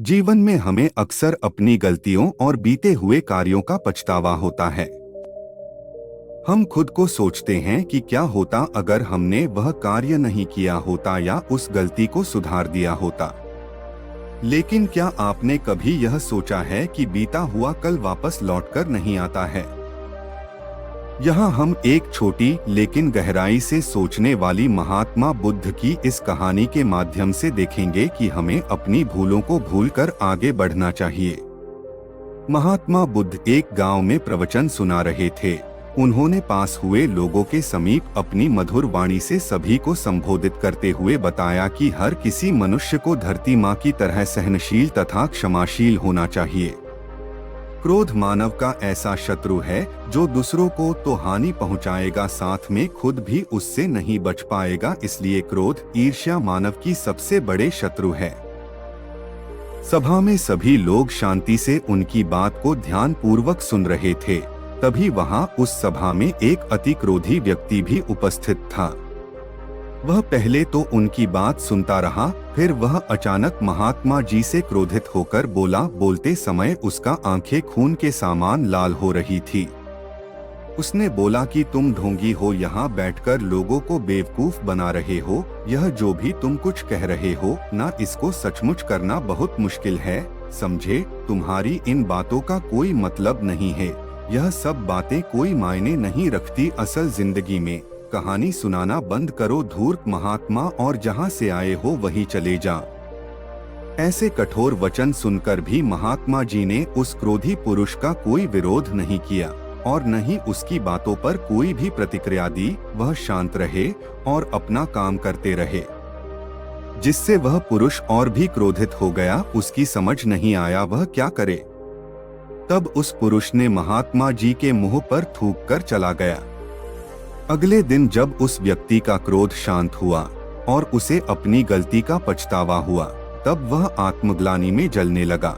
जीवन में हमें अक्सर अपनी गलतियों और बीते हुए कार्यों का पछतावा होता है। हम खुद को सोचते हैं कि क्या होता अगर हमने वह कार्य नहीं किया होता या उस गलती को सुधार दिया होता। लेकिन क्या आपने कभी यह सोचा है कि बीता हुआ कल वापस लौटकर नहीं आता है? यहाँ हम एक छोटी लेकिन गहराई से सोचने वाली महात्मा बुद्ध की इस कहानी के माध्यम से देखेंगे कि हमें अपनी भूलों को भूलकर आगे बढ़ना चाहिए। महात्मा बुद्ध एक गांव में प्रवचन सुना रहे थे। उन्होंने पास हुए लोगों के समीप अपनी मधुर वाणी से सभी को संबोधित करते हुए बताया कि हर किसी मनुष्य को धरती माँ की तरह सहनशील तथा क्षमाशील होना चाहिए। क्रोध मानव का ऐसा शत्रु है जो दूसरों को तो हानि पहुंचाएगा, साथ में खुद भी उससे नहीं बच पाएगा। इसलिए क्रोध, ईर्ष्या मानव की सबसे बड़े शत्रु है। सभा में सभी लोग शांति से उनकी बात को ध्यान पूर्वक सुन रहे थे। तभी वहां उस सभा में एक अति क्रोधी व्यक्ति भी उपस्थित था। वह पहले तो उनकी बात सुनता रहा, फिर वह अचानक महात्मा जी से क्रोधित होकर बोला। बोलते समय उसका आंखें खून के समान लाल हो रही थी। उसने बोला कि तुम ढोंगी हो, यहाँ बैठकर लोगों को बेवकूफ बना रहे हो। यह जो भी तुम कुछ कह रहे हो ना, इसको सचमुच करना बहुत मुश्किल है। समझे, तुम्हारी इन बातों का कोई मतलब नहीं है। यह सब बातें कोई मायने नहीं रखती असल जिंदगी में। कहानी सुनाना बंद करो धूर्त महात्मा, और जहाँ से आए हो वहीं चले जा। ऐसे कठोर वचन सुनकर भी महात्मा जी ने उस क्रोधी पुरुष का कोई विरोध नहीं किया और न ही उसकी बातों पर कोई भी प्रतिक्रिया दी। वह शांत रहे और अपना काम करते रहे, जिससे वह पुरुष और भी क्रोधित हो गया। उसकी समझ नहीं आया वह क्या करे। तब उस पुरुष ने महात्मा जी के मुंह पर थूक कर चला गया। अगले दिन जब उस व्यक्ति का क्रोध शांत हुआ और उसे अपनी गलती का पछतावा हुआ, तब वह आत्मग्लानि में जलने लगा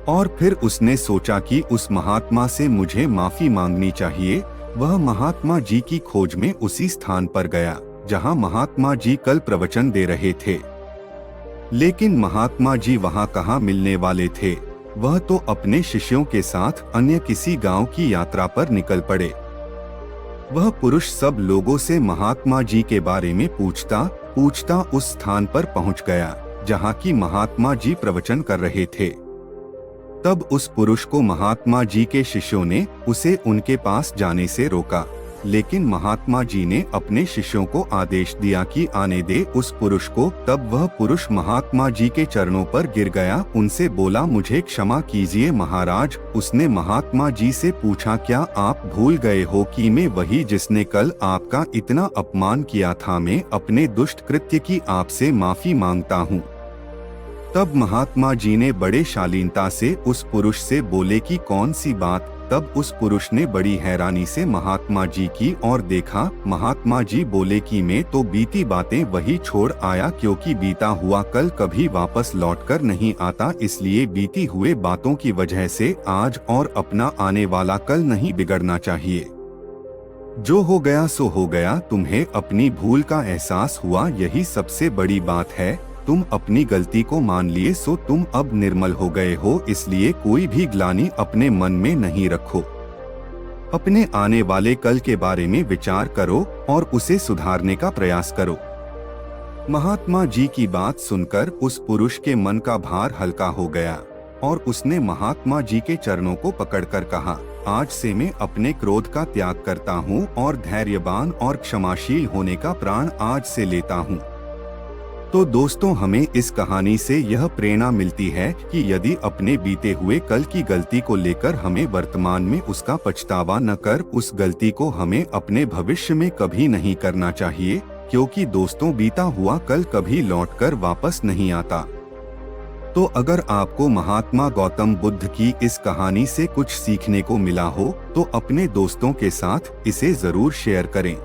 और फिर उसने सोचा कि उस महात्मा से मुझे माफी मांगनी चाहिए। वह महात्मा जी की खोज में उसी स्थान पर गया जहां महात्मा जी कल प्रवचन दे रहे थे। लेकिन महात्मा जी वहां कहाँ मिलने वाले थे। वह तो अपने शिष्यों के साथ अन्य किसी गांव की यात्रा पर निकल पड़े। वह पुरुष सब लोगों से महात्मा जी के बारे में पूछता उस स्थान पर पहुंच गया जहां की महात्मा जी प्रवचन कर रहे थे। तब उस पुरुष को महात्मा जी के शिष्यों ने उसे उनके पास जाने से रोका, लेकिन महात्मा जी ने अपने शिष्यों को आदेश दिया कि आने दे उस पुरुष को। तब वह पुरुष महात्मा जी के चरणों पर गिर गया, उनसे बोला, मुझे क्षमा कीजिए महाराज। उसने महात्मा जी से पूछा, क्या आप भूल गए हो कि मैं वही जिसने कल आपका इतना अपमान किया था? मैं अपने दुष्ट कृत्य की आपसे माफी मांगता हूँ। तब महात्मा जी ने बड़े शालीनता से उस पुरुष से बोले कि कौन सी बात? तब उस पुरुष ने बड़ी हैरानी से महात्मा जी की ओर देखा। महात्मा जी बोले कि मैं तो बीती बातें वही छोड़ आया, क्योंकि बीता हुआ कल कभी वापस लौटकर नहीं आता। इसलिए बीती हुए बातों की वजह से आज और अपना आने वाला कल नहीं बिगड़ना चाहिए। जो हो गया सो हो गया। तुम्हें अपनी भूल का एहसास हुआ, यही सबसे बड़ी बात है। तुम अपनी गलती को मान लिए, सो तुम अब निर्मल हो गए हो। इसलिए कोई भी ग्लानि अपने मन में नहीं रखो। अपने आने वाले कल के बारे में विचार करो और उसे सुधारने का प्रयास करो। महात्मा जी की बात सुनकर उस पुरुष के मन का भार हल्का हो गया और उसने महात्मा जी के चरणों को पकड़कर कहा, आज से मैं अपने क्रोध का त्याग करता हूँ और धैर्यवान और क्षमाशील होने का प्रण आज से लेता हूँ। तो दोस्तों, हमें इस कहानी से यह प्रेरणा मिलती है कि यदि अपने बीते हुए कल की गलती को लेकर हमें वर्तमान में उसका पछतावा न कर, उस गलती को हमें अपने भविष्य में कभी नहीं करना चाहिए, क्योंकि दोस्तों बीता हुआ कल कभी लौटकर वापस नहीं आता। तो अगर आपको महात्मा गौतम बुद्ध की इस कहानी से कुछ सीखने को मिला हो तो अपने दोस्तों के साथ इसे जरूर शेयर करें।